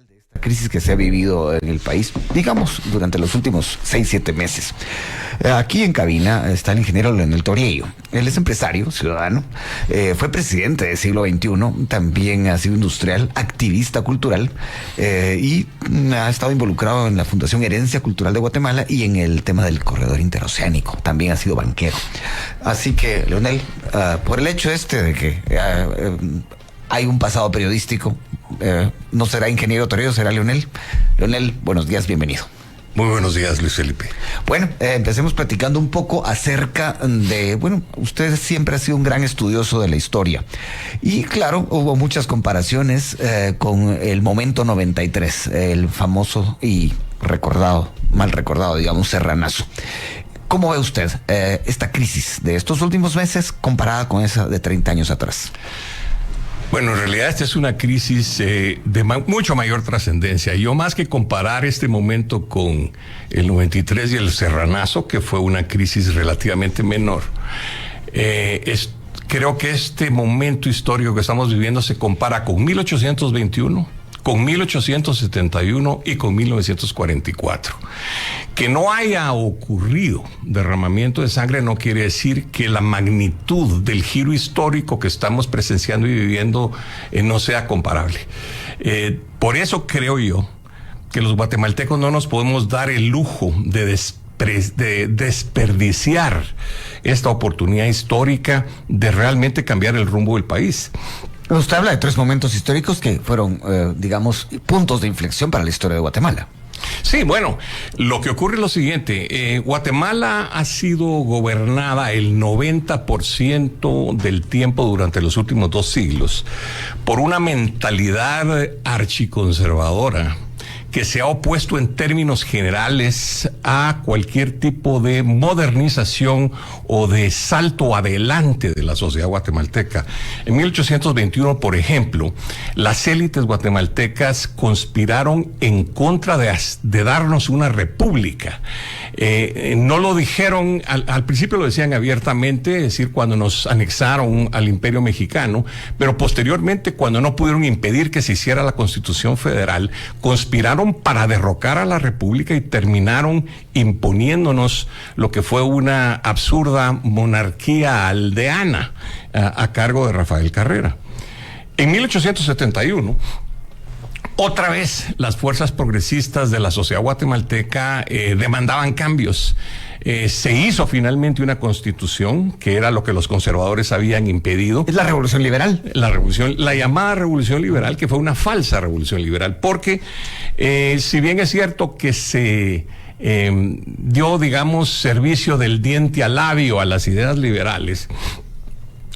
de esta crisis que se ha vivido en el país, digamos, durante los últimos 6-7 meses. Aquí en cabina está el ingeniero Leonel Toriello. Él es empresario, ciudadano, fue presidente del siglo XXI, también ha sido industrial, activista cultural y ha estado involucrado en la Fundación Herencia Cultural de Guatemala y en el tema del corredor interoceánico. También ha sido banquero. Así que, Leonel, por el hecho de que hay un pasado periodístico, no será ingeniero Toriello, será Leonel. Leonel, buenos días, bienvenido. Muy buenos días, Luis Felipe. Bueno, empecemos platicando un poco acerca de, usted siempre ha sido un gran estudioso de la historia. Y claro, hubo muchas comparaciones con el momento 93, el famoso y mal recordado, digamos, Serranazo. ¿Cómo ve usted esta crisis de estos últimos meses comparada con esa de 30 años atrás? Bueno, en realidad esta es una crisis de mucho mayor trascendencia. Yo, más que comparar este momento con el 93 y el Serranazo, que fue una crisis relativamente menor, creo que este momento histórico que estamos viviendo se compara con 1821, con 1871 y con 1944. Que no haya ocurrido derramamiento de sangre no quiere decir que la magnitud del giro histórico que estamos presenciando y viviendo no sea comparable. Por eso creo yo que los guatemaltecos no nos podemos dar el lujo de desperdiciar esta oportunidad histórica de realmente cambiar el rumbo del país. Usted habla de 3 momentos históricos que fueron, puntos de inflexión para la historia de Guatemala. Sí, bueno, lo que ocurre es lo siguiente. Guatemala ha sido gobernada el 90% del tiempo durante los últimos 2 siglos por una mentalidad archiconservadora que se ha opuesto en términos generales a cualquier tipo de modernización o de salto adelante de la sociedad guatemalteca. En 1821, por ejemplo, las élites guatemaltecas conspiraron en contra de darnos una república. No lo dijeron, al principio lo decían abiertamente, es decir, cuando nos anexaron al Imperio Mexicano, pero posteriormente, cuando no pudieron impedir que se hiciera la Constitución Federal, conspiraron para derrocar a la República y terminaron imponiéndonos lo que fue una absurda monarquía aldeana a cargo de Rafael Carrera. En 1871, otra vez las fuerzas progresistas de la sociedad guatemalteca demandaban cambios. Se hizo finalmente una constitución, que era lo que los conservadores habían impedido. ¿Es la Revolución Liberal? La llamada Revolución Liberal, que fue una falsa Revolución Liberal, porque si bien es cierto que se dio, digamos, servicio del diente al labio a las ideas liberales,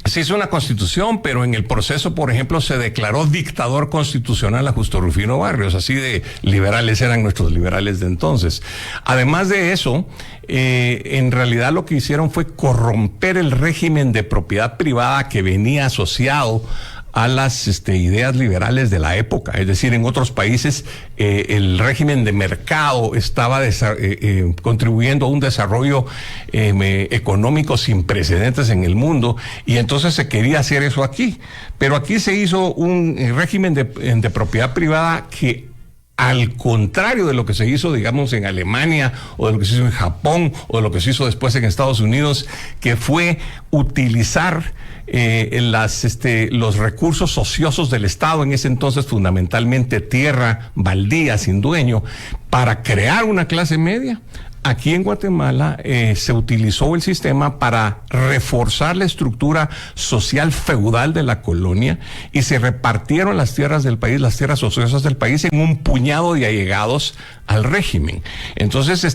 se hizo una constitución, pero en el proceso, por ejemplo, se declaró dictador constitucional a Justo Rufino Barrios. Así de liberales eran nuestros liberales de entonces. Además de eso, en realidad lo que hicieron fue corromper el régimen de propiedad privada que venía asociado a las ideas liberales de la época. Es decir, en otros países el régimen de mercado estaba contribuyendo a un desarrollo económico sin precedentes en el mundo, y entonces se quería hacer eso aquí. Pero aquí se hizo un régimen de propiedad privada que, al contrario de lo que se hizo, digamos, en Alemania, o de lo que se hizo en Japón, o de lo que se hizo después en Estados Unidos, que fue utilizar los recursos ociosos del Estado, en ese entonces fundamentalmente tierra baldía sin dueño, para crear una clase media. Aquí en Guatemala se utilizó el sistema para reforzar la estructura social feudal de la colonia, y se repartieron las tierras del país, las tierras ociosas del país, en un puñado de allegados al régimen. Entonces,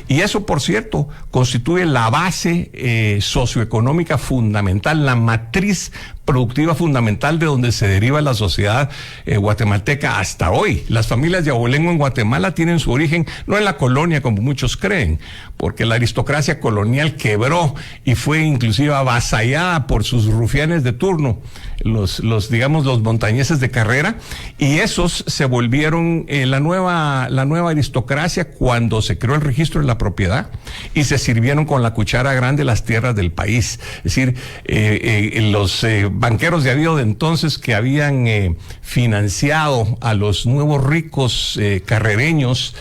y eso, por cierto, constituye la base socioeconómica fundamental, la matriz productiva fundamental de donde se deriva la sociedad guatemalteca hasta hoy. Las familias de abolengo en Guatemala tienen su origen no en la colonia, como muchos creen, porque la aristocracia colonial quebró y fue inclusive avasallada por sus rufianes de turno, los montañeses de carrera, y esos se volvieron la nueva aristocracia cuando se creó el registro de la propiedad y se sirvieron con la cuchara grande las tierras del país. Es decir, los banqueros de habido de entonces que habían financiado a los nuevos ricos carrereños,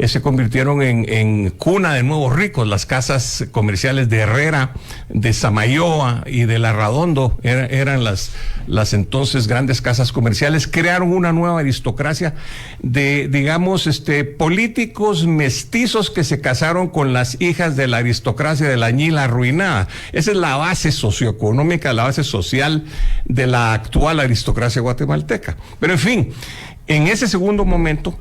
se convirtieron en cuna de nuevos ricos. Las casas comerciales de Herrera, de Samayoa y de La Radondo eran las entonces grandes casas comerciales. Crearon una nueva aristocracia de, digamos, políticos mestizos que se casaron con las hijas de la aristocracia de la Ñila arruinada. Esa es la base socioeconómica, la base social de la actual aristocracia guatemalteca. Pero en fin, en ese segundo momento,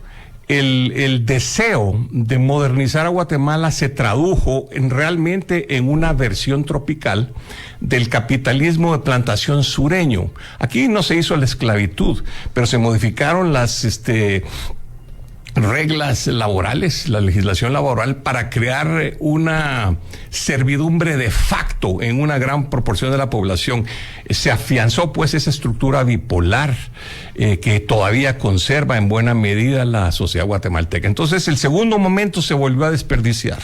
el deseo de modernizar a Guatemala se tradujo realmente en una versión tropical del capitalismo de plantación sureño. Aquí no se hizo la esclavitud, pero se modificaron las reglas laborales, la legislación laboral, para crear una servidumbre de facto en una gran proporción de la población. Se afianzó pues esa estructura bipolar que todavía conserva en buena medida la sociedad guatemalteca. Entonces el segundo momento se volvió a desperdiciar.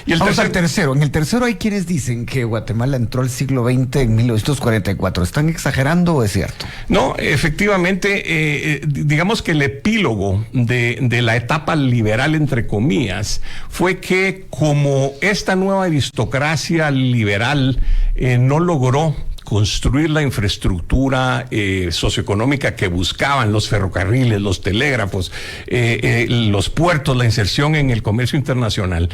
Y Vamos al tercero. En el tercero hay quienes dicen que Guatemala entró al siglo XX en 1944. ¿Están exagerando o es cierto? No, efectivamente, digamos que el epílogo de la etapa liberal, entre comillas, fue que como esta nueva aristocracia liberal no logró construir la infraestructura socioeconómica que buscaban, los ferrocarriles, los telégrafos, los puertos, la inserción en el comercio internacional,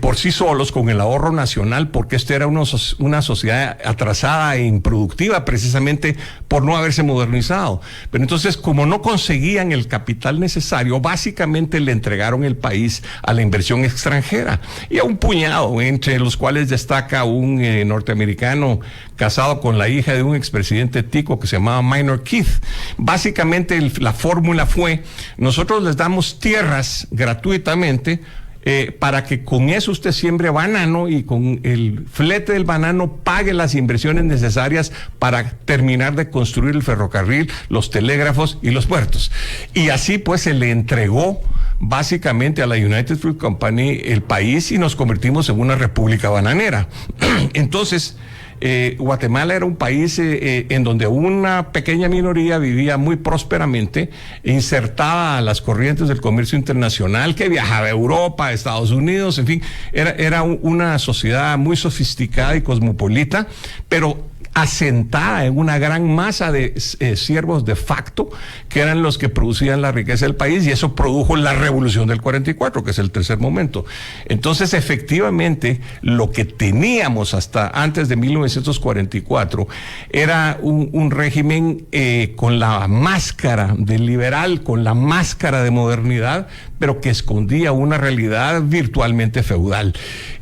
por sí solos, con el ahorro nacional, porque esta era una sociedad atrasada e improductiva precisamente por no haberse modernizado. Pero entonces, como no conseguían el capital necesario, básicamente le entregaron el país a la inversión extranjera y a un puñado, entre los cuales destaca un norteamericano casado con la hija de un expresidente tico que se llamaba Minor Keith. Básicamente la fórmula fue: nosotros les damos tierras gratuitamente para que con eso usted siembre banano y con el flete del banano pague las inversiones necesarias para terminar de construir el ferrocarril, los telégrafos y los puertos. Y así pues se le entregó básicamente a la United Fruit Company el país y nos convertimos en una república bananera. Entonces, Guatemala era un país en donde una pequeña minoría vivía muy prósperamente, insertada a las corrientes del comercio internacional, que viajaba a Europa, a Estados Unidos, en fin, era una sociedad muy sofisticada y cosmopolita, pero asentada en una gran masa de siervos de facto, que eran los que producían la riqueza del país, y eso produjo la revolución del 44, que es el tercer momento. Entonces, efectivamente, lo que teníamos hasta antes de 1944 era un régimen con la máscara de liberal, con la máscara de modernidad, pero que escondía una realidad virtualmente feudal.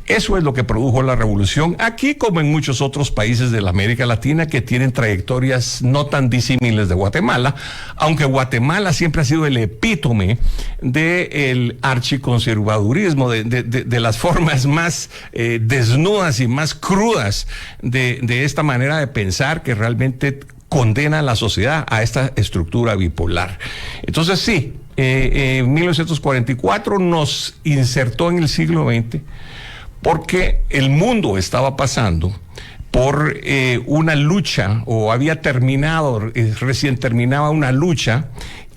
Eso es lo que produjo la revolución, aquí como en muchos otros países de la América Latina que tienen trayectorias no tan disímiles de Guatemala, aunque Guatemala siempre ha sido el epítome del archiconservadurismo, de las formas más desnudas y más crudas de esta manera de pensar que realmente condena a la sociedad a esta estructura bipolar. Entonces sí, 1944 nos insertó en el siglo XX, porque el mundo estaba pasando por una lucha, o había terminado, recién terminaba una lucha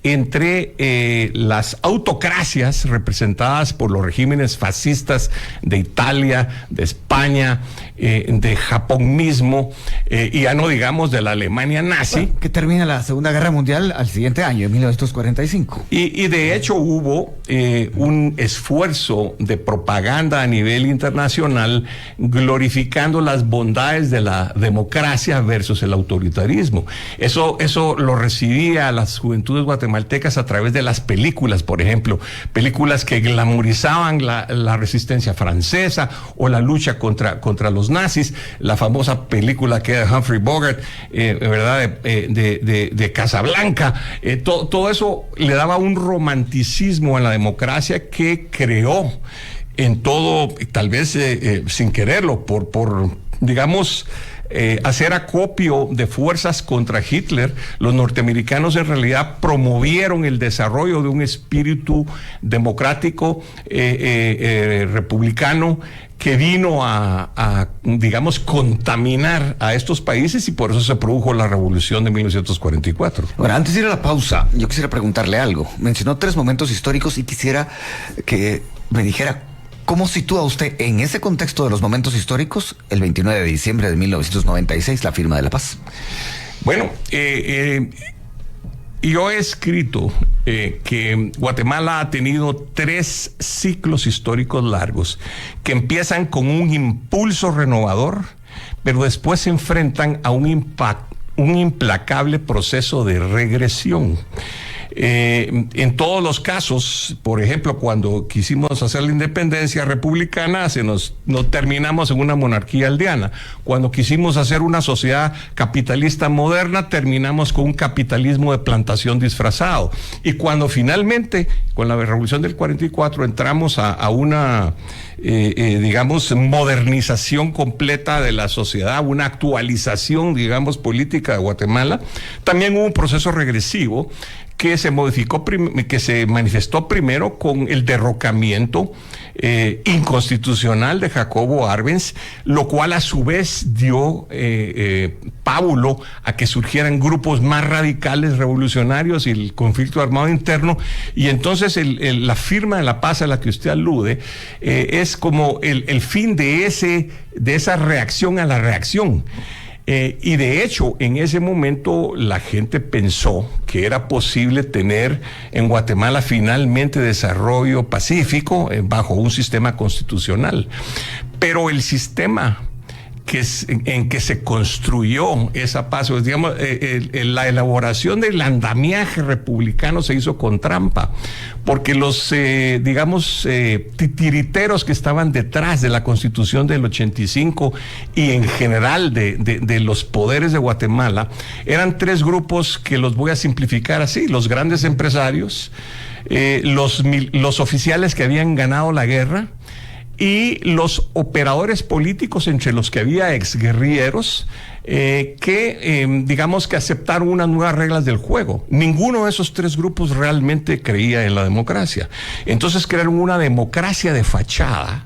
entre las autocracias representadas por los regímenes fascistas de Italia, de España, de Japón mismo, y ya no digamos de la Alemania nazi. Bueno, que termina la Segunda Guerra Mundial al siguiente año, en 1945. Y de hecho hubo un esfuerzo de propaganda a nivel internacional glorificando las bondades de la democracia versus el autoritarismo. Eso lo recibía a las juventudes guatemaltecas a través de las películas, por ejemplo, películas que glamorizaban la resistencia francesa o la lucha contra los nazis, la famosa película que era de Humphrey Bogart, ¿verdad? De Casablanca. Todo eso le daba un romanticismo a la democracia que creó en todo, tal vez sin quererlo, por digamos, hacer acopio de fuerzas contra Hitler, los norteamericanos en realidad promovieron el desarrollo de un espíritu democrático republicano que vino a, digamos, contaminar a estos países, y por eso se produjo la revolución de 1944. Bueno, antes de ir a la pausa, yo quisiera preguntarle algo. Mencionó 3 momentos históricos y quisiera que me dijera cómo sitúa usted en ese contexto de los momentos históricos el 29 de diciembre de 1996, la firma de la paz. Bueno, yo he escrito que Guatemala ha tenido 3 ciclos históricos largos que empiezan con un impulso renovador, pero después se enfrentan a un implacable proceso de regresión. En todos los casos, por ejemplo, cuando quisimos hacer la independencia republicana, nos terminamos en una monarquía aldeana. Cuando quisimos hacer una sociedad capitalista moderna, terminamos con un capitalismo de plantación disfrazado. Y cuando finalmente, con la revolución del 44, entramos a una digamos, modernización completa de la sociedad, una actualización, digamos, política de Guatemala, también hubo un proceso regresivo que se modificó, que se manifestó primero con el derrocamiento inconstitucional de Jacobo Arbenz, lo cual a su vez dio pábulo a que surgieran grupos más radicales revolucionarios y el conflicto armado interno, y entonces la firma de la paz a la que usted alude es como el fin de esa reacción a la reacción. Y de hecho, en ese momento la gente pensó que era posible tener en Guatemala finalmente desarrollo pacífico bajo un sistema constitucional. Pero el sistema en que se construyó esa paz, pues, digamos, la elaboración del andamiaje republicano se hizo con trampa, porque los, titiriteros que estaban detrás de la Constitución del 85 y en general de los poderes de Guatemala, eran 3 grupos que los voy a simplificar así: los grandes empresarios, los oficiales que habían ganado la guerra, y los operadores políticos, entre los que había exguerrilleros digamos que aceptaron unas nuevas reglas del juego. Ninguno de esos 3 grupos realmente creía en la democracia. Entonces crearon una democracia de fachada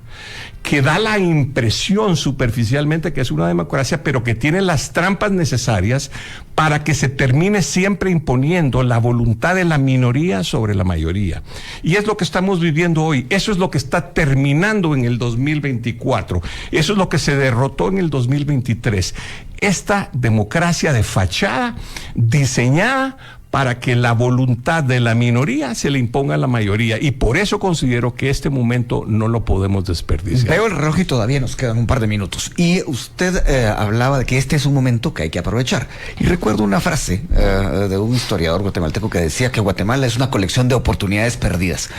que da la impresión superficialmente que es una democracia, pero que tiene las trampas necesarias para que se termine siempre imponiendo la voluntad de la minoría sobre la mayoría. Y es lo que estamos viviendo hoy. Eso es lo que está terminando en el 2024. Eso es lo que se derrotó en el 2023. Esta democracia de fachada diseñada para que la voluntad de la minoría se le imponga a la mayoría, y por eso considero que este momento no lo podemos desperdiciar. Veo el reloj y todavía nos quedan un par de minutos, y usted hablaba de que este es un momento que hay que aprovechar, y recuerdo una frase de un historiador guatemalteco que decía que Guatemala es una colección de oportunidades perdidas.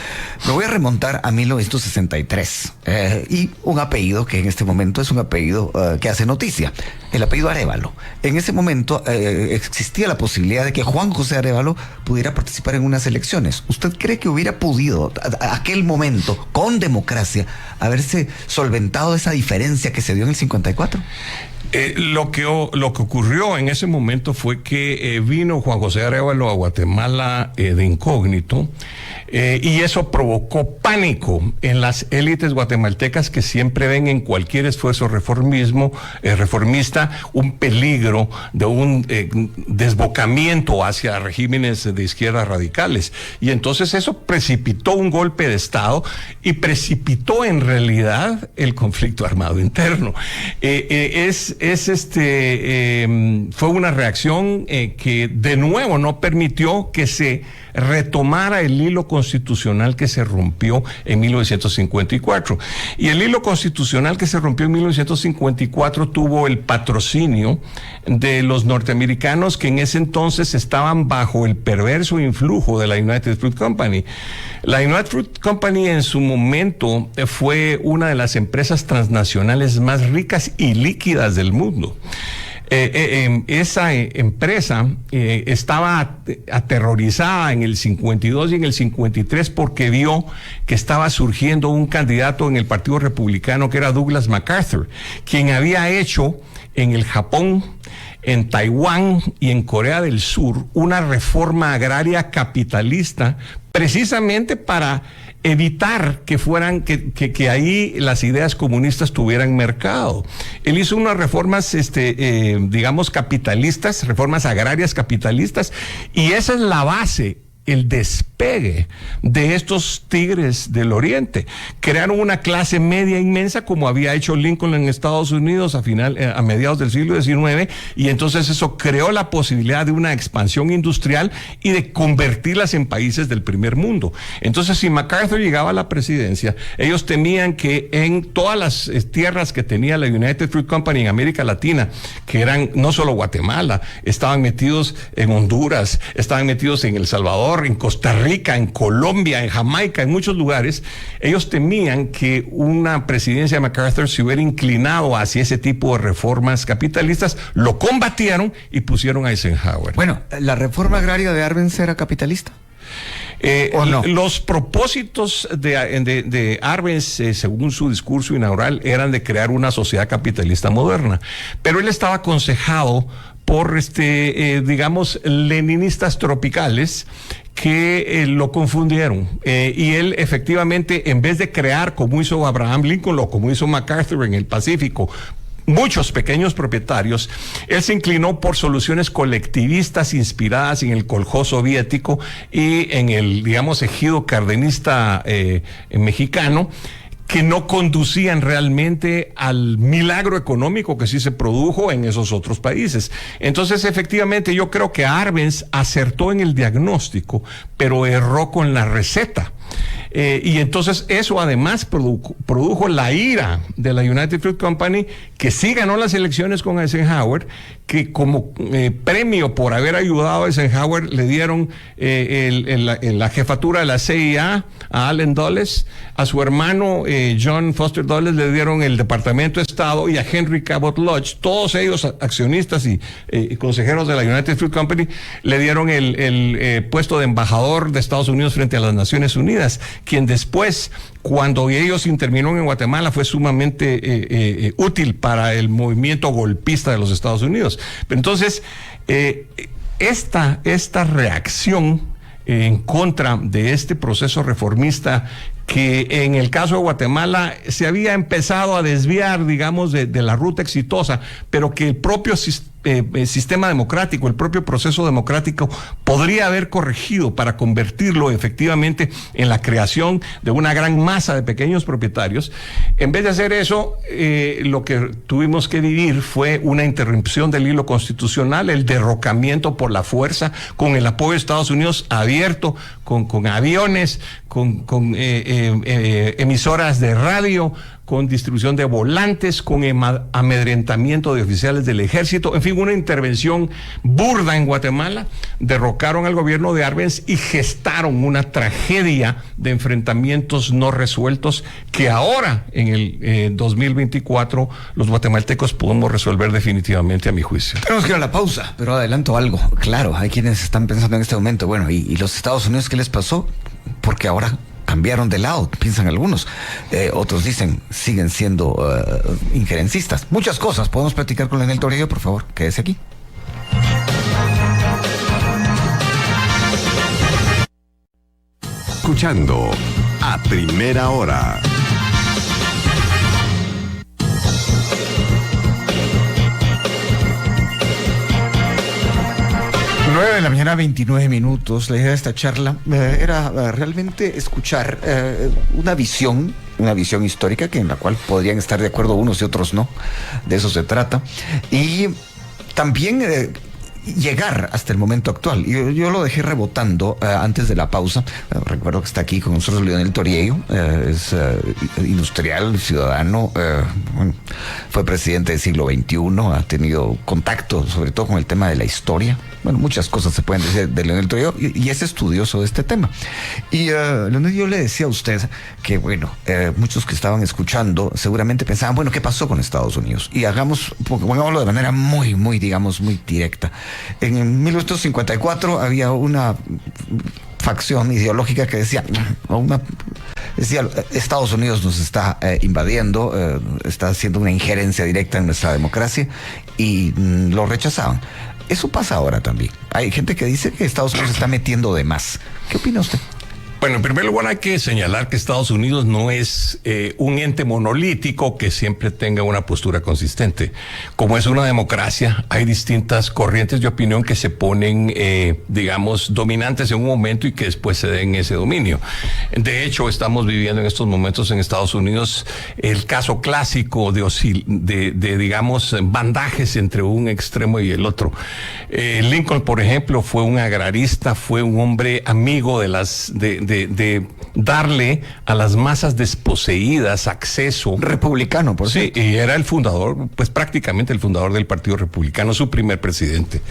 Me voy a remontar a 1963 y un apellido que en este momento es un apellido que hace noticia, el apellido Arévalo. En ese momento existía la posibilidad de que Juan José Arévalo pudiera participar en unas elecciones. ¿Usted cree que hubiera podido, a aquel momento, con democracia, haberse solventado esa diferencia que se dio en el 54? Lo que ocurrió en ese momento fue que vino Juan José Arévalo a Guatemala de incógnito, y eso provocó pánico en las élites guatemaltecas, que siempre ven en cualquier esfuerzo reformista un peligro de un desbocamiento hacia regímenes de izquierda radicales. Y entonces eso precipitó un golpe de Estado y precipitó en realidad el conflicto armado interno. Fue una reacción que de nuevo no permitió que se retomara el hilo constitucional que se rompió en 1954. Y el hilo constitucional que se rompió en 1954 tuvo el patrocinio de los norteamericanos, que en ese entonces estaban bajo el perverso influjo de la United Fruit Company. La United Fruit Company en su momento fue una de las empresas transnacionales más ricas y líquidas del mundo. Esa empresa estaba aterrorizada en el 52 y en el 53 porque vio que estaba surgiendo un candidato en el Partido Republicano que era Douglas MacArthur, quien había hecho en el Japón, en Taiwán y en Corea del Sur una reforma agraria capitalista, precisamente para evitar que ahí las ideas comunistas tuvieran mercado. Él hizo unas reformas, digamos, capitalistas, reformas agrarias capitalistas, y esa es la base, el despegue de estos tigres del Oriente. Crearon una clase media inmensa, como había hecho Lincoln en Estados Unidos a mediados del siglo XIX, y entonces eso creó la posibilidad de una expansión industrial y de convertirlas en países del primer mundo. Entonces, si MacArthur llegaba a la presidencia, ellos temían que en todas las tierras que tenía la United Fruit Company en América Latina, que eran no solo Guatemala, estaban metidos en Honduras, estaban metidos en El Salvador, en Costa Rica, en Colombia, en Jamaica, en muchos lugares, ellos temían que una presidencia de MacArthur se hubiera inclinado hacia ese tipo de reformas capitalistas. Lo combatieron y pusieron a Eisenhower. Bueno, ¿la reforma agraria de Arbenz era capitalista? ¿O no? Los propósitos de Arbenz, según su discurso inaugural, eran de crear una sociedad capitalista moderna, pero él estaba aconsejado por digamos, leninistas tropicales que lo confundieron, y él efectivamente, en vez de crear, como hizo Abraham Lincoln o como hizo MacArthur en el Pacífico, muchos pequeños propietarios, él se inclinó por soluciones colectivistas inspiradas en el coljós soviético y en el, digamos, ejido cardenista mexicano, que no conducían realmente al milagro económico que sí se produjo en esos otros países. Entonces, efectivamente, yo creo que Arbenz acertó en el diagnóstico, pero erró con la receta. Y entonces eso además produjo la ira de la United Fruit Company, que sí ganó las elecciones con Eisenhower, que como premio por haber ayudado a Eisenhower le dieron la jefatura de la CIA a Allen Dulles, a su hermano John Foster Dulles le dieron el Departamento de Estado, y a Henry Cabot Lodge, todos ellos accionistas y consejeros de la United Fruit Company, le dieron el puesto de embajador de Estados Unidos frente a las Naciones Unidas, quien después, cuando ellos intervinieron en Guatemala, fue sumamente útil para el movimiento golpista de los Estados Unidos. Pero entonces, esta reacción en contra de este proceso reformista, que en el caso de Guatemala se había empezado a desviar, digamos, de la ruta exitosa, pero que el propio sistema democrático, el propio proceso democrático podría haber corregido para convertirlo efectivamente en la creación de una gran masa de pequeños propietarios. En vez de hacer eso, lo que tuvimos que vivir fue una interrupción del hilo constitucional, el derrocamiento por la fuerza, con el apoyo de Estados Unidos abierto, con aviones, con emisoras de radio, con distribución de volantes, con amedrentamiento de oficiales del ejército, en fin, una intervención burda en Guatemala. Derrocaron al gobierno de Arbenz y gestaron una tragedia de enfrentamientos no resueltos que ahora, en el 2024, los guatemaltecos podemos resolver definitivamente, a mi juicio. Tenemos que ir a la pausa, pero adelanto algo. Claro, hay quienes están pensando en este momento, bueno, ¿y los Estados Unidos qué les pasó? Porque ahora cambiaron de lado, piensan algunos. Otros dicen, siguen siendo injerencistas. Muchas cosas. Podemos platicar con Leonel Torello, por favor, quédese aquí. Escuchando a primera hora. 9 de la mañana, 29 minutos. La idea de esta charla era realmente escuchar una visión histórica en la cual podrían estar de acuerdo unos y otros no. De eso se trata. Y también llegar hasta el momento actual. Yo lo dejé rebotando antes de la pausa. Recuerdo que está aquí con nosotros Leonel Torello, es industrial, ciudadano, fue presidente del siglo XXI, ha tenido contacto sobre todo con el tema de la historia. Bueno, muchas cosas se pueden decir de Leonel Torello, y es estudioso de este tema. Y Leonel, yo le decía a usted que, bueno, muchos que estaban escuchando seguramente pensaban, bueno, ¿qué pasó con Estados Unidos? Y pongámoslo de manera muy, digamos, muy directa. En 1954 había una facción ideológica que decía, Decía, Estados Unidos nos está invadiendo, está haciendo una injerencia directa en nuestra democracia y lo rechazaban. Eso pasa ahora también. Hay gente que dice que Estados Unidos se está metiendo de más. ¿Qué opina usted? Bueno, en primer lugar hay que señalar que Estados Unidos no es un ente monolítico que siempre tenga una postura consistente. Como es una democracia, hay distintas corrientes de opinión que se ponen, digamos, dominantes en un momento y que después se den ese dominio. De hecho, estamos viviendo en estos momentos en Estados Unidos el caso clásico de digamos, bandajes entre un extremo y el otro. Lincoln, por ejemplo, fue un agrarista, fue un hombre amigo de darle a las masas desposeídas acceso. Republicano, por cierto. Sí, y era el fundador, pues prácticamente el fundador del Partido Republicano, su primer presidente.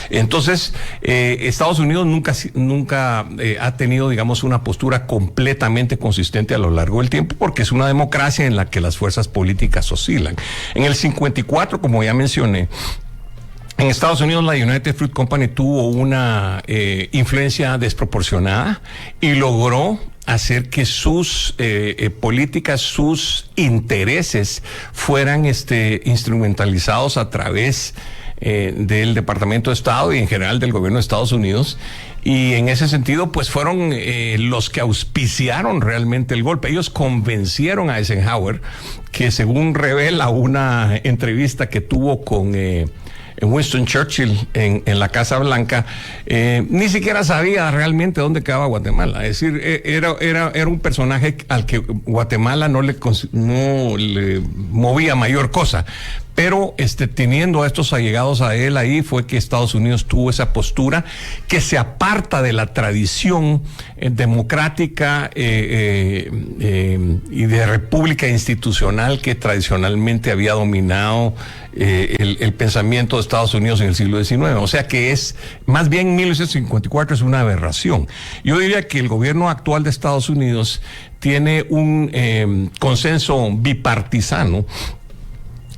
Entonces, Estados Unidos nunca ha tenido, digamos, una postura completamente consistente a lo largo del tiempo, porque es una democracia en la que las fuerzas políticas oscilan. En el 54, como ya mencioné, en Estados Unidos la United Fruit Company tuvo una influencia desproporcionada y logró hacer que sus políticas, sus intereses fueran instrumentalizados a través del Departamento de Estado y en general del gobierno de Estados Unidos. Y en ese sentido, pues fueron los que auspiciaron realmente el golpe. Ellos convencieron a Eisenhower, que según revela una entrevista que tuvo con Winston Churchill en la Casa Blanca, ni siquiera sabía realmente dónde quedaba Guatemala. Es decir, era un personaje al que Guatemala no le movía mayor cosa. Pero teniendo a estos allegados a él ahí, fue que Estados Unidos tuvo esa postura que se aparta de la tradición democrática y de república institucional que tradicionalmente había dominado el pensamiento de Estados Unidos en el siglo XIX. O sea que más bien 1954 es una aberración. Yo diría que el gobierno actual de Estados Unidos tiene un consenso bipartisano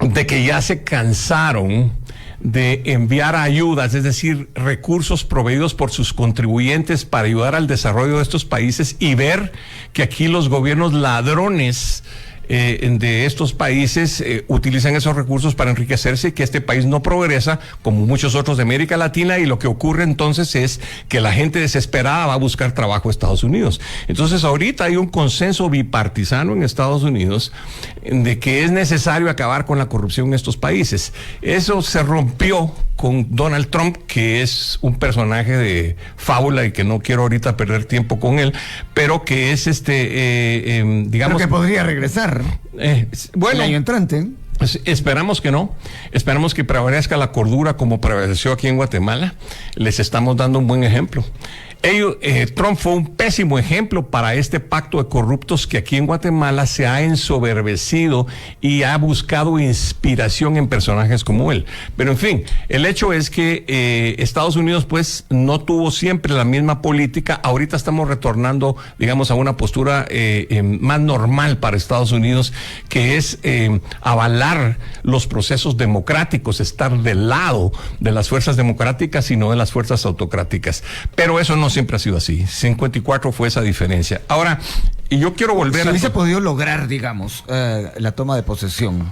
de que ya se cansaron de enviar ayudas, es decir, recursos proveídos por sus contribuyentes para ayudar al desarrollo de estos países, y ver que aquí los gobiernos ladrones de estos países utilizan esos recursos para enriquecerse y que este país no progresa como muchos otros de América Latina, y lo que ocurre entonces es que la gente desesperada va a buscar trabajo a Estados Unidos. Entonces ahorita hay un consenso bipartisano en Estados Unidos de que es necesario acabar con la corrupción en estos países. Eso se rompió con Donald Trump, que es un personaje de fábula y que no quiero ahorita perder tiempo con él, pero que es digamos, pero que podría regresar bueno, el año entrante. Esperamos que no, esperamos que prevalezca la cordura como prevaleció aquí en Guatemala. Les estamos dando un buen ejemplo. Trump fue un pésimo ejemplo para este pacto de corruptos que aquí en Guatemala se ha ensoberbecido y ha buscado inspiración en personajes como él. Pero en fin, el hecho es que Estados Unidos pues no tuvo siempre la misma política. Ahorita estamos retornando, digamos, a una postura más normal para Estados Unidos, que es avalar los procesos democráticos, estar del lado de las fuerzas democráticas y no de las fuerzas autocráticas. Pero eso no siempre ha sido así. 54 fue esa diferencia. Ahora, y yo quiero volver a... Si hubiese podido lograr, digamos, la toma de posesión,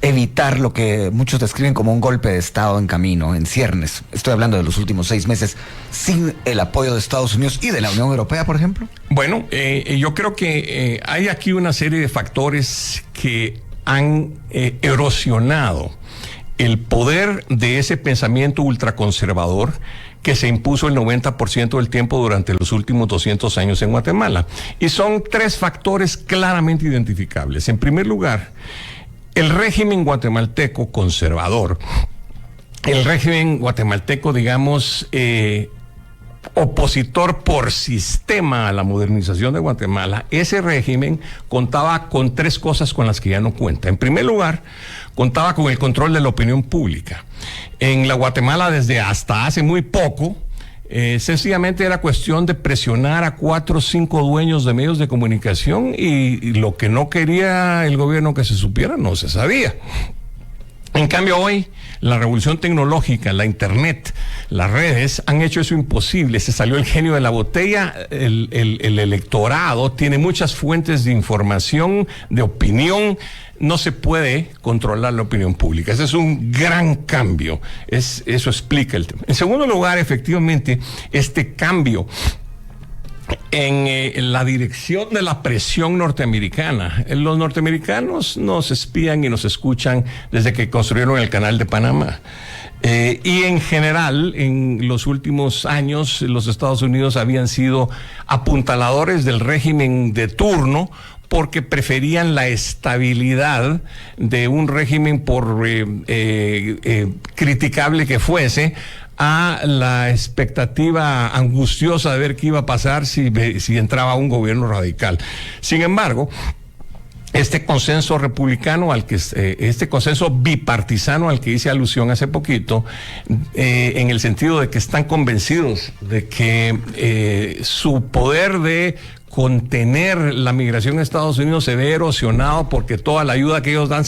evitar lo que muchos describen como un golpe de Estado en camino, en ciernes, estoy hablando de los últimos 6 meses, sin el apoyo de Estados Unidos y de la Unión Europea, por ejemplo. Bueno, yo creo que hay aquí una serie de factores que han erosionado el poder de ese pensamiento ultraconservador que se impuso el 90% del tiempo durante los últimos 200 años en Guatemala. Y son 3 factores claramente identificables. En primer lugar, el régimen guatemalteco conservador, el régimen guatemalteco, digamos, opositor por sistema a la modernización de Guatemala, ese régimen contaba con 3 cosas con las que ya no cuenta. En primer lugar, contaba con el control de la opinión pública. En la Guatemala, desde hasta hace muy poco, sencillamente era cuestión de presionar a 4 o 5 dueños de medios de comunicación y lo que no quería el gobierno que se supiera no se sabía. En cambio, hoy la revolución tecnológica, la internet, las redes han hecho eso imposible. Se salió el genio de la botella. El electorado tiene muchas fuentes de información, de opinión. No se puede controlar la opinión pública. Ese es un gran cambio. Eso explica el tema. En segundo lugar, efectivamente, este cambio en la dirección de la presión norteamericana. Los norteamericanos nos espían y nos escuchan desde que construyeron el Canal de Panamá. Y en general, en los últimos años, los Estados Unidos habían sido apuntaladores del régimen de turno, porque preferían la estabilidad de un régimen, por criticable que fuese, a la expectativa angustiosa de ver qué iba a pasar si entraba un gobierno radical. Sin embargo, este consenso republicano este consenso bipartisano al que hice alusión hace poquito, en el sentido de que están convencidos de que su poder de contener la migración a Estados Unidos se ve erosionado porque toda la ayuda que ellos dan,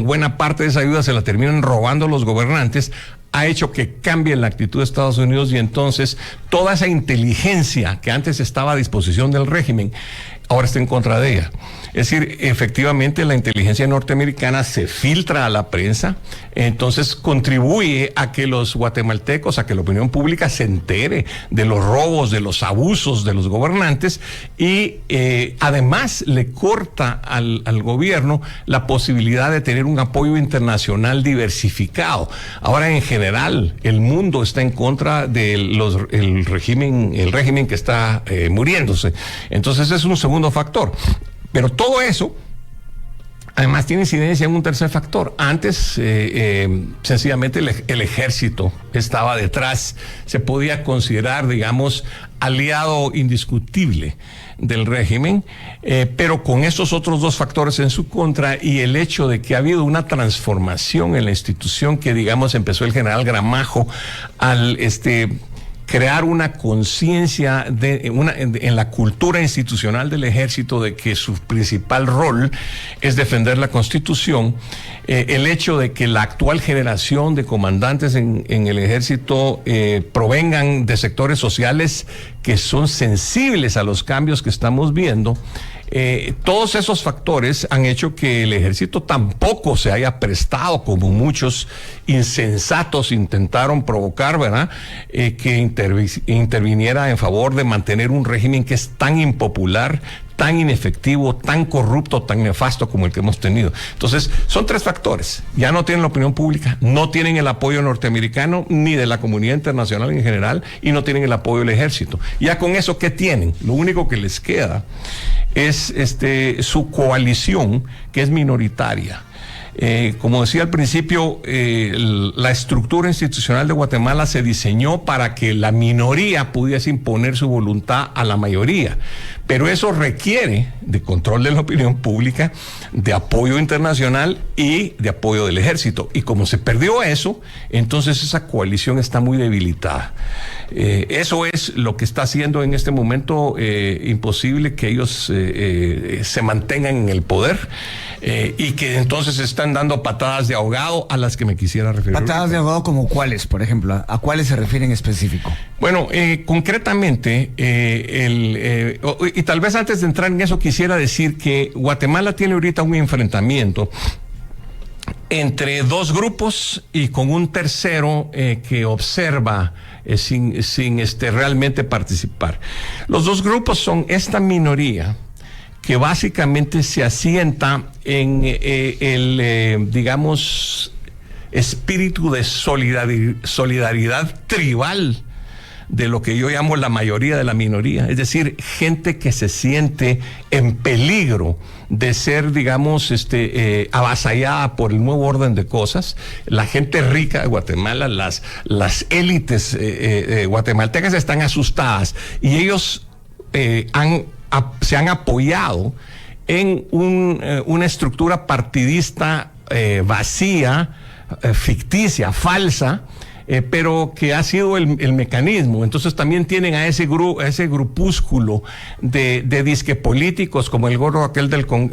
buena parte de esa ayuda se la terminan robando los gobernantes, ha hecho que cambie la actitud de Estados Unidos, y entonces toda esa inteligencia que antes estaba a disposición del régimen ahora está en contra de ella. Es decir, efectivamente la inteligencia norteamericana se filtra a la prensa, entonces contribuye a que los guatemaltecos, a que la opinión pública se entere de los robos, de los abusos de los gobernantes, y además le corta al gobierno la posibilidad de tener un apoyo internacional diversificado. Ahora, en general, el mundo está en contra del régimen que está muriéndose. Entonces es un segundo factor. Pero todo eso, además, tiene incidencia en un tercer factor. Antes, sencillamente, el ejército estaba detrás, se podía considerar, digamos, aliado indiscutible del régimen, pero con estos otros dos factores en su contra, y el hecho de que ha habido una transformación en la institución que, digamos, empezó el general Gramajo al crear una conciencia en la cultura institucional del ejército de que su principal rol es defender la Constitución. El hecho de que la actual generación de comandantes en el ejército provengan de sectores sociales que son sensibles a los cambios que estamos viendo. Todos esos factores han hecho que el ejército tampoco se haya prestado, como muchos insensatos intentaron provocar, ¿verdad? Que interviniera en favor de mantener un régimen que es tan impopular, tan inefectivo, tan corrupto, tan nefasto como el que hemos tenido. Entonces, son tres factores. Ya no tienen la opinión pública, no tienen el apoyo norteamericano ni de la comunidad internacional en general, y no tienen el apoyo del ejército. Ya con eso, ¿qué tienen? Lo único que les queda es su coalición, que es minoritaria. Como decía al principio, la estructura institucional de Guatemala se diseñó para que la minoría pudiese imponer su voluntad a la mayoría, pero eso requiere de control de la opinión pública, de apoyo internacional y de apoyo del ejército, y como se perdió eso, entonces esa coalición está muy debilitada. Eso es lo que está haciendo en este momento imposible que ellos se mantengan en el poder, y que entonces están dando patadas de ahogado a las que me quisiera referir. ¿Patadas de ahogado como cuáles, por ejemplo? ¿A cuáles se refieren en específico? Bueno, concretamente, y tal vez antes de entrar en eso quisiera decir que Guatemala tiene ahorita un enfrentamiento entre dos grupos y con un tercero que observa sin realmente participar. Los dos grupos son esta minoría que básicamente se asienta en digamos, espíritu de solidaridad tribal de lo que yo llamo la mayoría de la minoría, es decir, gente que se siente en peligro de ser, digamos, avasallada por el nuevo orden de cosas. La gente rica de Guatemala, las élites guatemaltecas están asustadas, y ellos se han apoyado en una estructura partidista vacía, ficticia, falsa, pero que ha sido el mecanismo. Entonces también tienen a ese grupúsculo de disque políticos, como el gordo aquel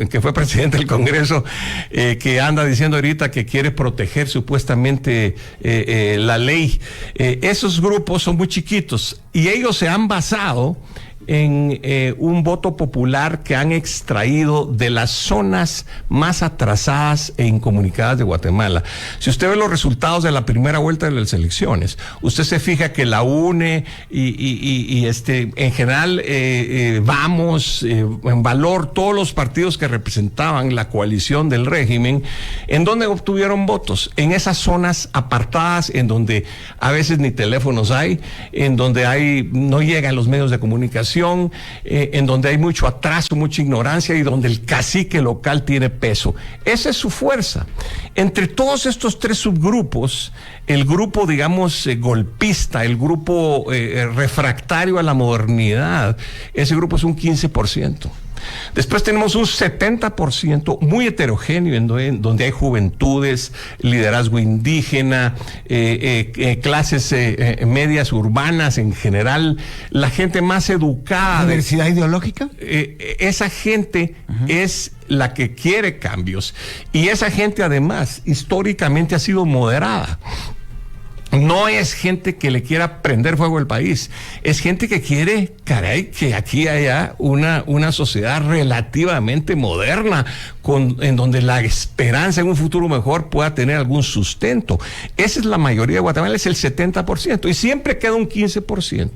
que fue presidente del Congreso, que anda diciendo ahorita que quiere proteger supuestamente la ley. Esos grupos son muy chiquitos y ellos se han basado en un voto popular que han extraído de las zonas más atrasadas e incomunicadas de Guatemala. Si usted ve los resultados de la primera vuelta de las elecciones, usted se fija que la UNE y en general Vamos, en Valor, todos los partidos que representaban la coalición del régimen, ¿en dónde obtuvieron votos? En esas zonas apartadas, en donde a veces ni teléfonos hay, en donde no llegan los medios de comunicación, en donde hay mucho atraso, mucha ignorancia y donde el cacique local tiene peso. Esa es su fuerza. Entre todos estos tres subgrupos, el grupo, digamos, golpista, el grupo refractario a la modernidad, ese grupo es un 15%. Después tenemos un 70% muy heterogéneo, en donde hay juventudes, liderazgo indígena, clases medias urbanas en general, la gente más educada. ¿Diversidad ideológica? Esa gente es la que quiere cambios, y esa gente además históricamente ha sido moderada. No es gente que le quiera prender fuego al país, es gente que quiere, caray, que aquí haya una sociedad relativamente moderna, en donde la esperanza en un futuro mejor pueda tener algún sustento. Esa es la mayoría de Guatemala, es el 70%, y siempre queda un 15%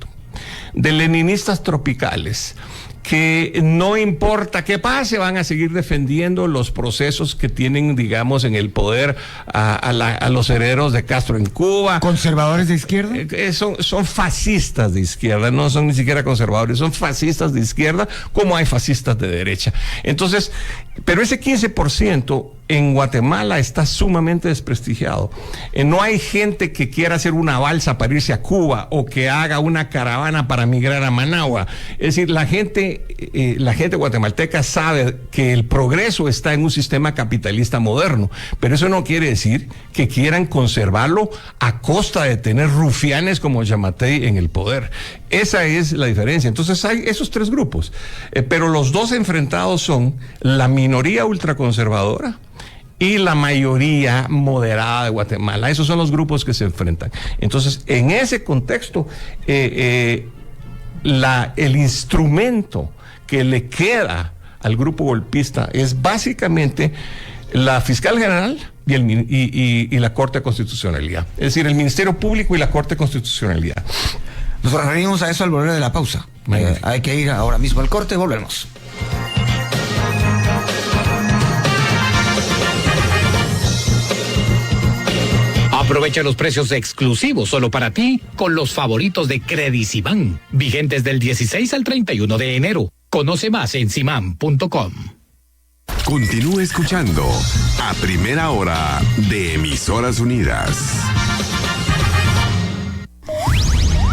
de leninistas tropicales, que no importa qué pase, van a seguir defendiendo los procesos que tienen, digamos, en el poder a los herederos de Castro en Cuba. ¿Conservadores de izquierda? Son fascistas de izquierda, no son ni siquiera conservadores, son fascistas de izquierda, como hay fascistas de derecha. Entonces, pero ese 15% en Guatemala está sumamente desprestigiado. No hay gente que quiera hacer una balsa para irse a Cuba o que haga una caravana para migrar a Managua. Es decir, la gente guatemalteca sabe que el progreso está en un sistema capitalista moderno, pero eso no quiere decir que quieran conservarlo a costa de tener rufianes como Yamatei en el poder. Esa es la diferencia. Entonces hay esos tres grupos, pero los dos enfrentados son la minoría ultraconservadora y la mayoría moderada de Guatemala. Esos son los grupos que se enfrentan. Entonces, en ese contexto, el instrumento que le queda al grupo golpista es básicamente la fiscal general y la Corte de Constitucionalidad. Es decir, el Ministerio Público y la Corte de Constitucionalidad. Nos referimos a eso al volver de la pausa. Hay que ir ahora mismo al corte, volvemos. Aprovecha los precios exclusivos solo para ti con los favoritos de Credicimán, vigentes del 16 al 31 de enero. Conoce más en simán.com. Continúe escuchando A Primera Hora de Emisoras Unidas.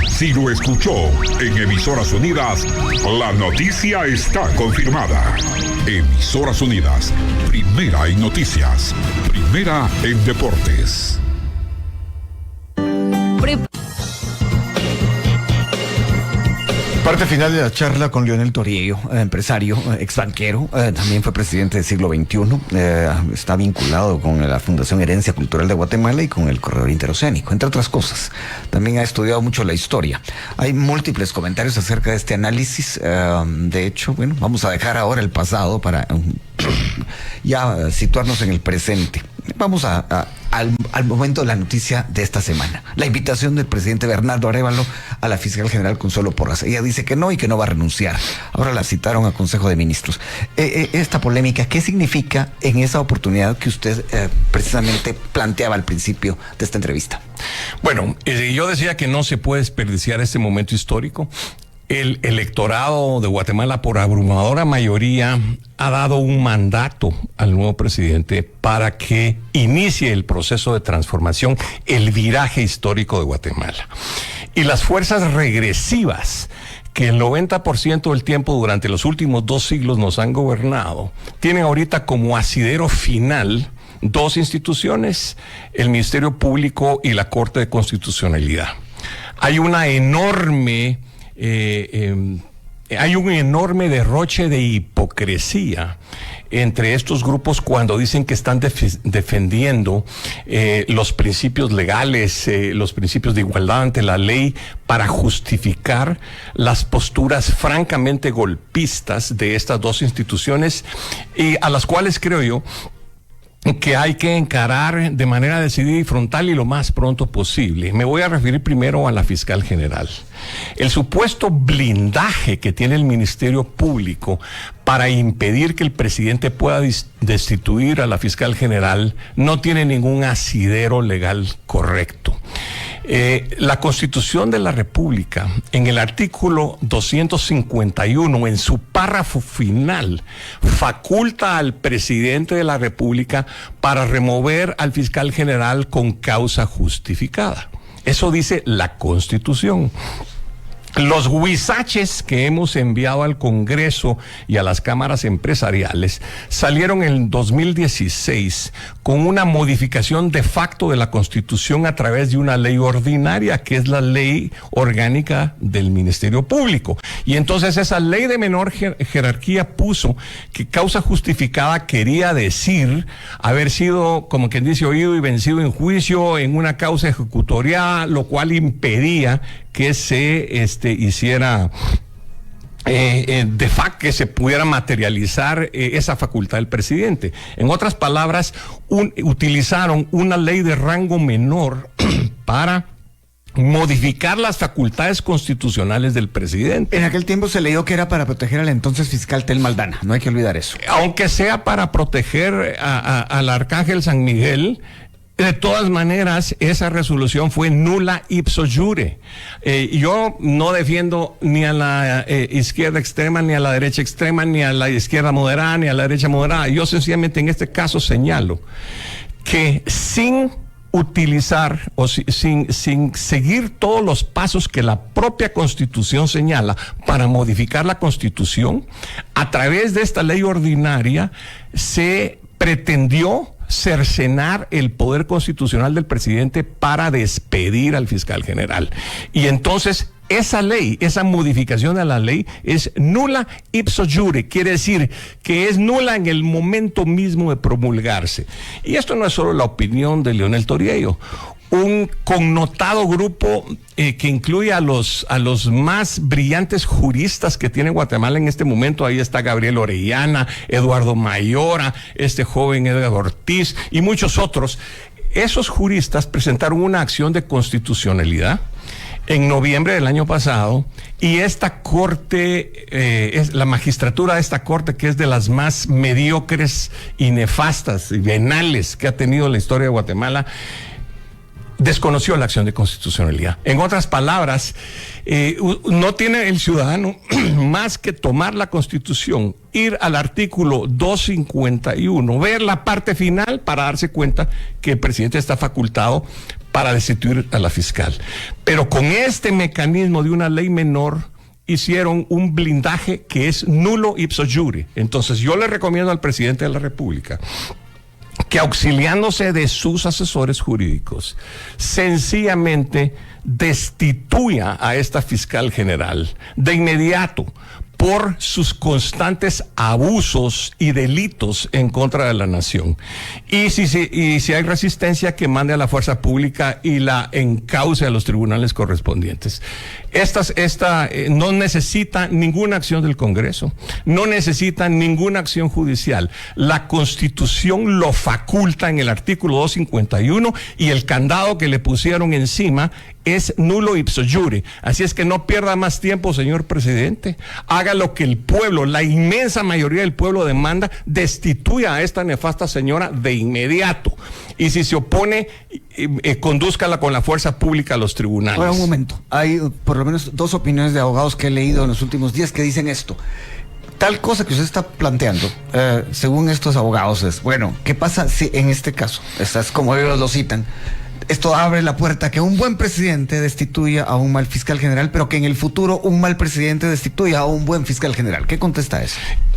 Si lo escuchó en Emisoras Unidas, la noticia está confirmada. Emisoras Unidas, primera en noticias, primera en deportes. Parte final de la charla con Leonel Toriello, empresario, exbanquero, también fue presidente del siglo XXI, está vinculado con la Fundación Herencia Cultural de Guatemala y con el Corredor Interoceánico, entre otras cosas. También ha estudiado mucho la historia. Hay múltiples comentarios acerca de este análisis. De hecho, bueno, vamos a dejar ahora el pasado para ya situarnos en el presente. Vamos al momento de la noticia de esta semana. La invitación del presidente Bernardo Arévalo a la fiscal general Consuelo Porras. Ella dice que no y que no va a renunciar. Ahora la citaron a Consejo de Ministros. Esta polémica, ¿qué significa en esa oportunidad que usted precisamente planteaba al principio de esta entrevista? Bueno, yo decía que no se puede desperdiciar este momento histórico. El electorado de Guatemala, por abrumadora mayoría, ha dado un mandato al nuevo presidente para que inicie el proceso de transformación, el viraje histórico de Guatemala. Y las fuerzas regresivas que el 90% del tiempo durante los últimos 2 siglos nos han gobernado, tienen ahorita como asidero final dos instituciones, el Ministerio Público y la Corte de Constitucionalidad. Hay una enorme... hay un enorme derroche de hipocresía entre estos grupos cuando dicen que están defendiendo los principios legales, los principios de igualdad ante la ley, para justificar las posturas francamente golpistas de estas dos instituciones, y a las cuales creo yo que hay que encarar de manera decidida y frontal y lo más pronto posible. Me voy a referir primero a la fiscal general. El supuesto blindaje que tiene el Ministerio Público para impedir que el presidente pueda destituir a la fiscal general no tiene ningún asidero legal correcto. La Constitución de la República, en el artículo 251, en su párrafo final, faculta al presidente de la República para remover al fiscal general con causa justificada. Eso dice la Constitución. Los huizaches que hemos enviado al Congreso y a las cámaras empresariales salieron en 2016 con una modificación de facto de la Constitución a través de una ley ordinaria, que es la Ley Orgánica del Ministerio Público. Y entonces esa ley de menor jerarquía puso que causa justificada quería decir haber sido, como quien dice, oído y vencido en juicio en una causa ejecutoriada, lo cual impedía que se hiciera de facto, que se pudiera materializar esa facultad del presidente. En otras palabras, utilizaron una ley de rango menor para modificar las facultades constitucionales del presidente. En aquel tiempo se leyó que era para proteger al entonces fiscal Tel Maldana, no hay que olvidar eso. Aunque sea para proteger al arcángel San Miguel, de todas maneras, esa resolución fue nula ipso iure. Yo no defiendo ni a la izquierda extrema, ni a la derecha extrema, ni a la izquierda moderada, ni a la derecha moderada. Yo sencillamente en este caso señalo que sin utilizar o sin seguir todos los pasos que la propia Constitución señala para modificar la Constitución, a través de esta ley ordinaria se pretendió cercenar el poder constitucional del presidente para despedir al fiscal general. Y entonces esa ley, esa modificación de la ley es nula ipso iure, quiere decir que es nula en el momento mismo de promulgarse. Y esto no es solo la opinión de Leonel Toriello. Un connotado grupo que incluye a los más brillantes juristas que tiene Guatemala en este momento. Ahí está Gabriel Orellana, Eduardo Mayora, este joven Edgar Ortiz y muchos otros. Esos juristas presentaron una acción de constitucionalidad en noviembre del año pasado, y esta corte, es la magistratura de esta corte, que es de las más mediocres y nefastas y venales que ha tenido la historia de Guatemala, desconoció la acción de constitucionalidad. En otras palabras, no tiene el ciudadano más que tomar la Constitución, ir al artículo 251, ver la parte final para darse cuenta que el presidente está facultado para destituir a la fiscal. Pero con este mecanismo de una ley menor hicieron un blindaje que es nulo ipso iure. Entonces yo le recomiendo al presidente de la República que, auxiliándose de sus asesores jurídicos, sencillamente destituya a esta fiscal general de inmediato por sus constantes abusos y delitos en contra de la nación. Y si hay resistencia, que mande a la fuerza pública y la encauce a los tribunales correspondientes. Esta no necesita ninguna acción del Congreso, no necesita ninguna acción judicial. La Constitución lo faculta en el artículo 251, y el candado que le pusieron encima es nulo ipso iure. Así es que no pierda más tiempo, señor presidente. Haga lo que el pueblo, la inmensa mayoría del pueblo demanda: destituya a esta nefasta señora de inmediato. Y si se opone, condúzcala con la fuerza pública a los tribunales. Ahora, un momento. Hay por lo menos dos opiniones de abogados que he leído en los últimos días que dicen esto. Tal cosa que usted está planteando, según estos abogados, es, bueno, ¿qué pasa si en este caso, es como ellos lo citan, esto abre la puerta a que un buen presidente destituya a un mal fiscal general, pero que en el futuro un mal presidente destituya a un buen fiscal general? ¿Qué contesta eso?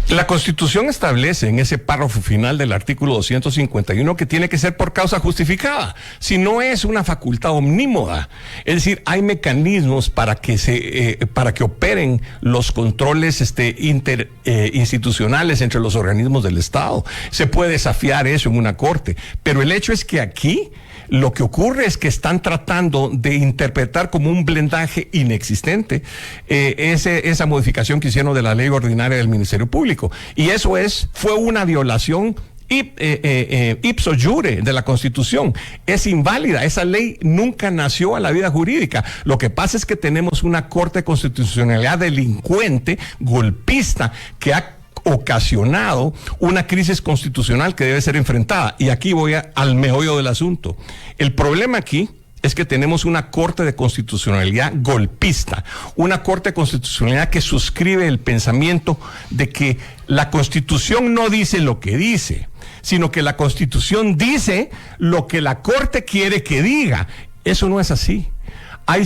La Constitución establece en ese párrafo final del artículo 251 que tiene que ser por causa justificada, si no es una facultad omnímoda. Es decir, hay mecanismos para que operen los controles interinstitucionales entre los organismos del Estado. Se puede desafiar eso en una corte, pero el hecho es que aquí lo que ocurre es que están tratando de interpretar como un blindaje inexistente esa modificación que hicieron de la ley ordinaria del Ministerio Público. Y eso fue una violación ipso iure de la Constitución. Es inválida. Esa ley nunca nació a la vida jurídica. Lo que pasa es que tenemos una Corte de Constitucionalidad delincuente, golpista, que ha ocasionado una crisis constitucional que debe ser enfrentada. Y aquí voy al meollo del asunto. El problema aquí es que tenemos una Corte de Constitucionalidad golpista, una Corte de Constitucionalidad que suscribe el pensamiento de que la Constitución no dice lo que dice, sino que la Constitución dice lo que la Corte quiere que diga. Eso no es así. Hay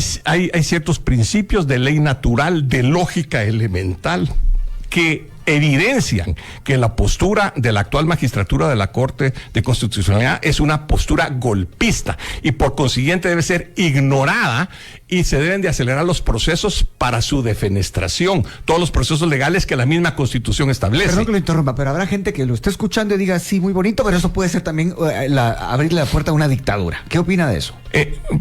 ciertos principios de ley natural, de lógica elemental, que evidencian que la postura de la actual magistratura de la Corte de Constitucionalidad es una postura golpista y por consiguiente debe ser ignorada y se deben de acelerar los procesos para su defenestración, todos los procesos legales que la misma Constitución establece. Perdón que lo interrumpa, pero habrá gente que lo esté escuchando y diga, sí, muy bonito, pero eso puede ser también abrirle la puerta a una dictadura. ¿Qué opina de eso?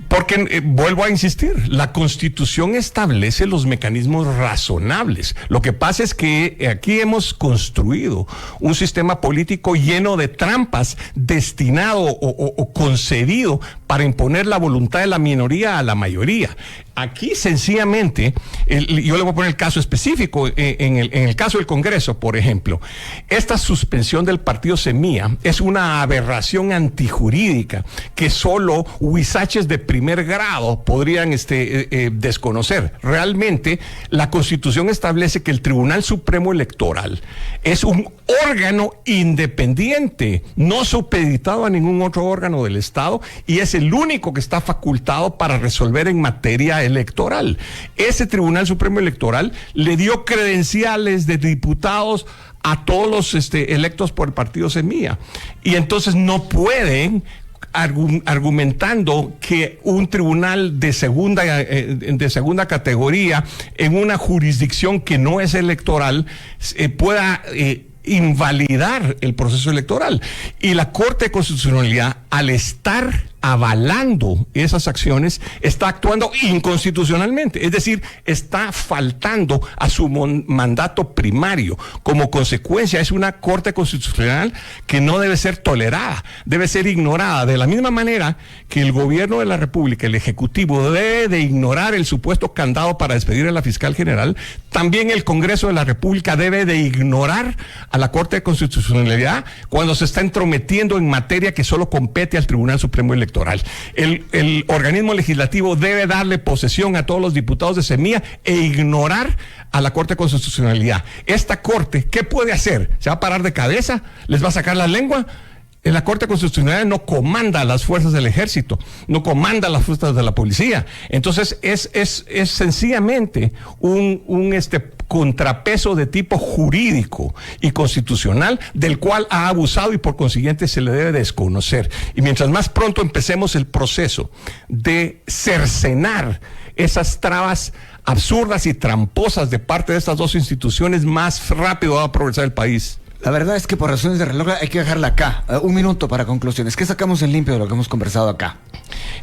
Porque vuelvo a insistir, la Constitución establece los mecanismos razonables. Lo que pasa es que aquí hemos construido un sistema político lleno de trampas, destinado o concebido para imponer la voluntad de la minoría a la mayoría. Aquí sencillamente, yo le voy a poner el caso específico, en el caso del Congreso, por ejemplo, esta suspensión del partido Semilla es una aberración antijurídica que solo huizaches de primer grado podrían desconocer. Realmente, la Constitución establece que el Tribunal Supremo Electoral es un órgano independiente, no supeditado a ningún otro órgano del Estado, y es el único que está facultado para resolver en materia electoral. Ese Tribunal Supremo Electoral le dio credenciales de diputados a todos los electos por el partido Semilla, y entonces no pueden argumentando que un tribunal de segunda categoría en una jurisdicción que no es electoral pueda invalidar el proceso electoral. Y la Corte de Constitucionalidad, al estar avalando esas acciones, está actuando inconstitucionalmente, es decir, está faltando a su mandato primario. Como consecuencia, es una Corte Constitucional que no debe ser tolerada, debe ser ignorada, de la misma manera que el gobierno de la República, el Ejecutivo, debe de ignorar el supuesto candado para despedir a la fiscal general. También el Congreso de la República debe de ignorar a la Corte de Constitucionalidad cuando se está entrometiendo en materia que solo compete al Tribunal Supremo Electoral. El organismo legislativo debe darle posesión a todos los diputados de Semilla e ignorar a la Corte de Constitucionalidad. Esta Corte, ¿qué puede hacer? ¿Se va a parar de cabeza? ¿Les va a sacar la lengua? La Corte Constitucional no comanda a las fuerzas del ejército, no comanda a las fuerzas de la policía. Entonces es sencillamente un contrapeso de tipo jurídico y constitucional del cual ha abusado y por consiguiente se le debe desconocer. Y mientras más pronto empecemos el proceso de cercenar esas trabas absurdas y tramposas de parte de estas dos instituciones, más rápido va a progresar el país. La verdad es que por razones de reloj hay que dejarla acá. Un minuto para conclusiones. ¿Qué sacamos en limpio de lo que hemos conversado acá?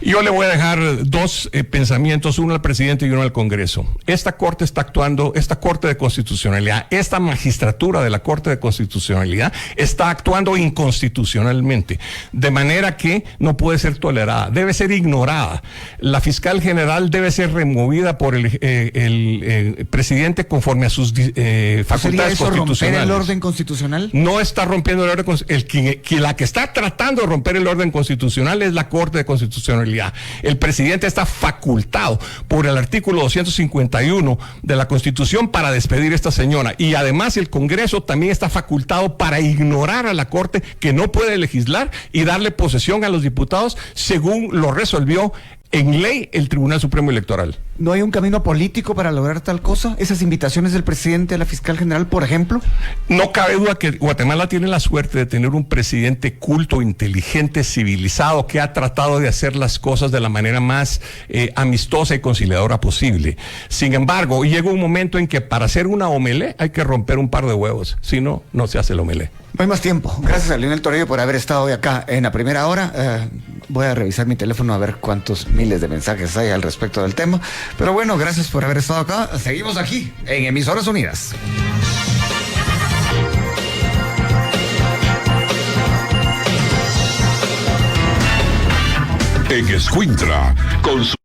Yo le voy a dejar dos pensamientos, uno al presidente y uno al Congreso. Esta Corte está actuando, esta Corte de Constitucionalidad, esta magistratura de la Corte de Constitucionalidad está actuando inconstitucionalmente, de manera que no puede ser tolerada, debe ser ignorada. La fiscal general debe ser removida por el presidente conforme a sus facultades eso constitucionales. ¿Romper el orden constitucional? No está rompiendo el orden constitucional. La que está tratando de romper el orden constitucional es la Corte de Constitucionalidad. El presidente está facultado por el artículo 251 de la Constitución para despedir a esta señora, y además el Congreso también está facultado para ignorar a la Corte, que no puede legislar, y darle posesión a los diputados según lo resolvió en ley el Tribunal Supremo Electoral. ¿No hay un camino político para lograr tal cosa? ¿Esas invitaciones del presidente a la fiscal general, por ejemplo? No cabe duda que Guatemala tiene la suerte de tener un presidente culto, inteligente, civilizado, que ha tratado de hacer las cosas de la manera más amistosa y conciliadora posible. Sin embargo, llega un momento en que para hacer una omelette hay que romper un par de huevos. Si no, no se hace el omelette. No hay más tiempo. Gracias a Leonel Torello por haber estado hoy acá en la primera hora. Voy a revisar mi teléfono a ver cuántos miles de mensajes hay al respecto del tema. Pero bueno, gracias por haber estado acá. Seguimos aquí en Emisoras Unidas. En Escuintla, con su